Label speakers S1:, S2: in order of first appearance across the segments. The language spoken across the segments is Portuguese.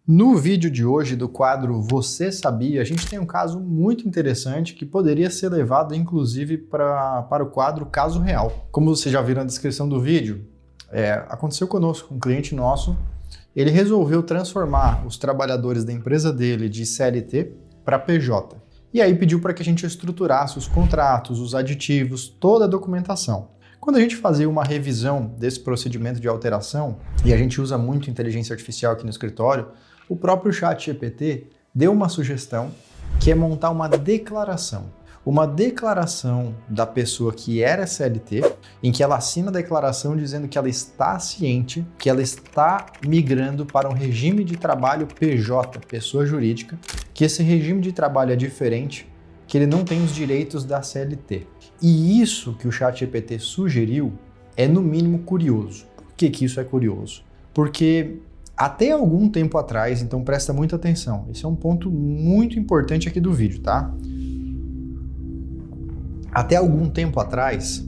S1: No vídeo de hoje do quadro Você Sabia, a gente tem um caso muito interessante que poderia ser levado inclusive para o quadro Caso Real. Como vocês já viram na descrição do vídeo, aconteceu conosco, um cliente nosso, ele resolveu transformar os trabalhadores da empresa dele de CLT para PJ. E aí pediu para que a gente estruturasse os contratos, os aditivos, toda a documentação. Quando a gente fazia uma revisão desse procedimento de alteração, e a gente usa muito inteligência artificial aqui no escritório, o próprio ChatGPT deu uma sugestão que é montar uma declaração da pessoa que era CLT, em que ela assina a declaração dizendo que ela está ciente, que ela está migrando para um regime de trabalho PJ, pessoa jurídica, que esse regime de trabalho é diferente, que ele não tem os direitos da CLT. E isso que o ChatGPT sugeriu é no mínimo curioso. Por que isso é curioso? Porque até algum tempo atrás, então presta muita atenção, esse é um ponto muito importante aqui do vídeo, tá? Até algum tempo atrás,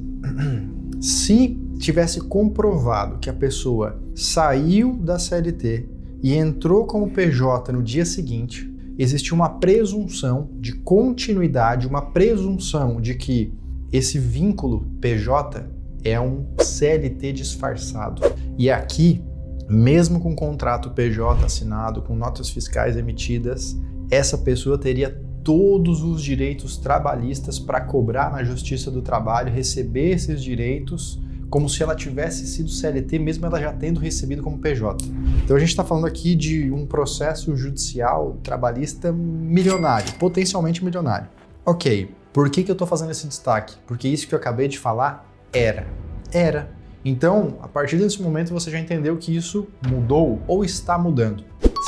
S1: se tivesse comprovado que a pessoa saiu da CLT e entrou como PJ no dia seguinte, existia uma presunção de continuidade, uma presunção de que esse vínculo PJ é um CLT disfarçado. E aqui, mesmo com contrato PJ assinado, com notas fiscais emitidas, essa pessoa teria todos os direitos trabalhistas para cobrar na Justiça do Trabalho, receber esses direitos como se ela tivesse sido CLT, mesmo ela já tendo recebido como PJ. Então a gente está falando aqui de um processo judicial trabalhista milionário, potencialmente milionário. Ok, por que eu estou fazendo esse destaque? Porque isso que eu acabei de falar era. Então, a partir desse momento você já entendeu que isso mudou ou está mudando.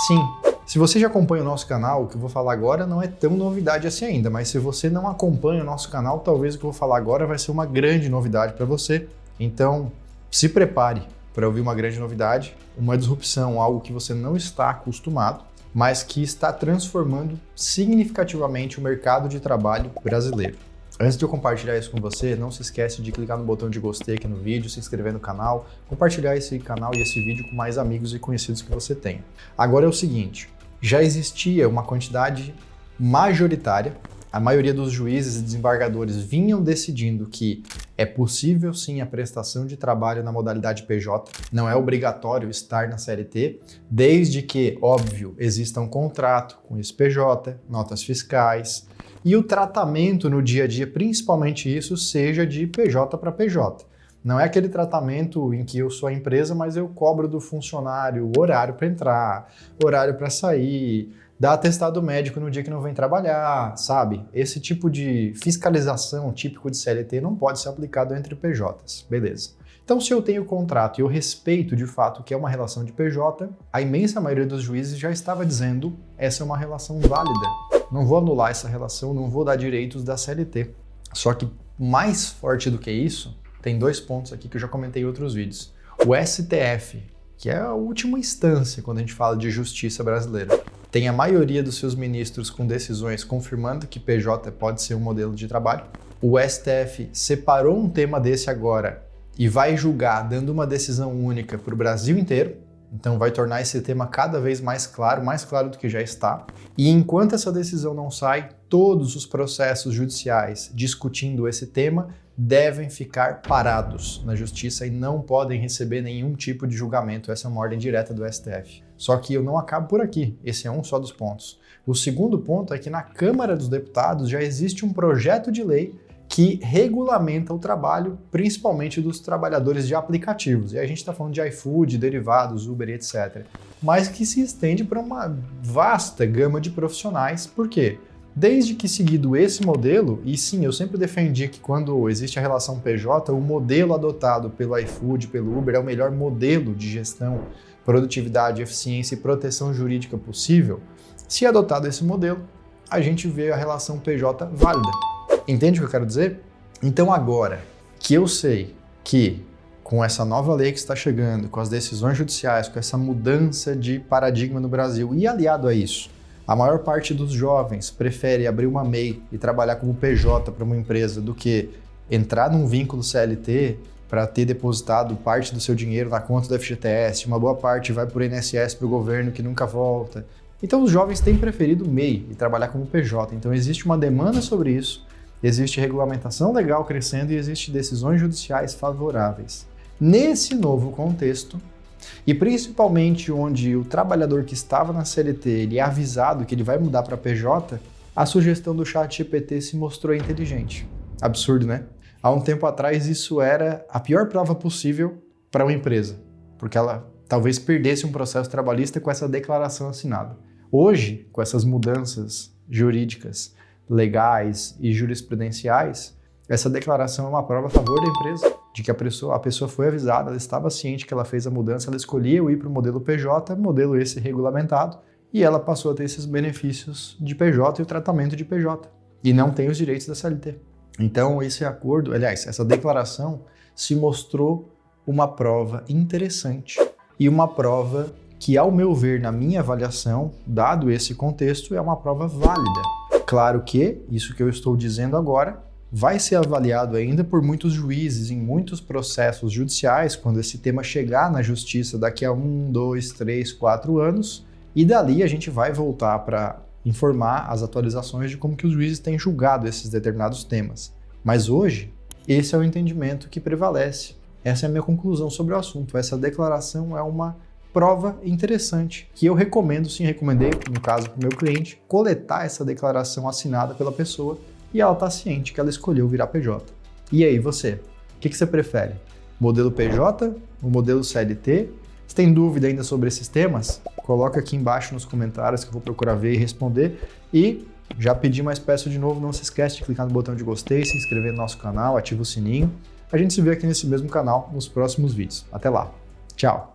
S1: Sim. Se você já acompanha o nosso canal, o que eu vou falar agora não é tão novidade assim ainda, mas se você não acompanha o nosso canal, talvez o que eu vou falar agora vai ser uma grande novidade para você. Então, se prepare para ouvir uma grande novidade, uma disrupção, algo que você não está acostumado, mas que está transformando significativamente o mercado de trabalho brasileiro. Antes de eu compartilhar isso com você, não se esquece de clicar no botão de gostei aqui no vídeo, se inscrever no canal, compartilhar esse canal e esse vídeo com mais amigos e conhecidos que você tenha. Agora é o seguinte, já existia uma quantidade majoritária, a maioria dos juízes e desembargadores vinham decidindo que é possível sim a prestação de trabalho na modalidade PJ, não é obrigatório estar na CLT, desde que, óbvio, exista um contrato com esse PJ, notas fiscais, e o tratamento no dia a dia, principalmente isso, seja de PJ para PJ. Não é aquele tratamento em que eu sou a empresa, mas eu cobro do funcionário horário para entrar, horário para sair, dá atestado médico no dia que não vem trabalhar, sabe? Esse tipo de fiscalização típico de CLT não pode ser aplicado entre PJs, beleza. Então, se eu tenho contrato e eu respeito de fato que é uma relação de PJ, a imensa maioria dos juízes já estava dizendo essa é uma relação válida. Não vou anular essa relação, não vou dar direitos da CLT. Só que mais forte do que isso, tem dois pontos aqui que eu já comentei em outros vídeos. O STF, que é a última instância quando a gente fala de justiça brasileira, tem a maioria dos seus ministros com decisões confirmando que PJ pode ser um modelo de trabalho. O STF separou um tema desse agora e vai julgar dando uma decisão única para o Brasil inteiro. Então vai tornar esse tema cada vez mais claro do que já está. E enquanto essa decisão não sai, todos os processos judiciais discutindo esse tema devem ficar parados na justiça e não podem receber nenhum tipo de julgamento. Essa é uma ordem direta do STF. Só que eu não acabo por aqui, esse é um só dos pontos. O segundo ponto é que na Câmara dos Deputados já existe um projeto de lei que regulamenta o trabalho, principalmente dos trabalhadores de aplicativos. E a gente está falando de iFood, derivados, Uber e etc. Mas que se estende para uma vasta gama de profissionais. Por quê? Desde que seguido esse modelo, e sim, eu sempre defendi que quando existe a relação PJ, o modelo adotado pelo iFood, pelo Uber, é o melhor modelo de gestão, produtividade, eficiência e proteção jurídica possível. Se adotado esse modelo, a gente vê a relação PJ válida. Entende o que eu quero dizer? Então agora que eu sei que com essa nova lei que está chegando, com as decisões judiciais, com essa mudança de paradigma no Brasil e aliado a isso, a maior parte dos jovens prefere abrir uma MEI e trabalhar como PJ para uma empresa do que entrar num vínculo CLT para ter depositado parte do seu dinheiro na conta do FGTS, uma boa parte vai por INSS para o governo que nunca volta. Então os jovens têm preferido o MEI e trabalhar como PJ. Então existe uma demanda sobre isso, existe regulamentação legal crescendo e existe decisões judiciais favoráveis. Nesse novo contexto, e principalmente onde o trabalhador que estava na CLT ele é avisado que ele vai mudar para PJ, a sugestão do ChatGPT se mostrou inteligente. Absurdo, né? Há um tempo atrás isso era a pior prova possível para uma empresa, porque ela talvez perdesse um processo trabalhista com essa declaração assinada. Hoje, com essas mudanças jurídicas, legais e jurisprudenciais, essa declaração é uma prova a favor da empresa, de que a pessoa foi avisada, ela estava ciente que ela fez a mudança, ela escolheu ir para o modelo PJ, modelo esse regulamentado, e ela passou a ter esses benefícios de PJ e o tratamento de PJ, e não tem os direitos da CLT. Então, esse acordo, aliás, essa declaração se mostrou uma prova interessante e uma prova que, ao meu ver, na minha avaliação, dado esse contexto, é uma prova válida. Claro que isso que eu estou dizendo agora vai ser avaliado ainda por muitos juízes em muitos processos judiciais, quando esse tema chegar na justiça daqui a 1, 2, 3, 4 anos, e dali a gente vai voltar para informar as atualizações de como que os juízes têm julgado esses determinados temas. Mas hoje, esse é o entendimento que prevalece. Essa é a minha conclusão sobre o assunto. Essa declaração é uma prova interessante, que eu recomendo, sim, recomendei, no caso para o meu cliente, coletar essa declaração assinada pela pessoa e ela está ciente que ela escolheu virar PJ. E aí, você? O que você prefere? Modelo PJ? O modelo CLT? Se tem dúvida ainda sobre esses temas, coloca aqui embaixo nos comentários que eu vou procurar ver e responder. E já pedi, mas peço de novo, não se esquece de clicar no botão de gostei, se inscrever no nosso canal, ativa o sininho. A gente se vê aqui nesse mesmo canal nos próximos vídeos. Até lá. Tchau!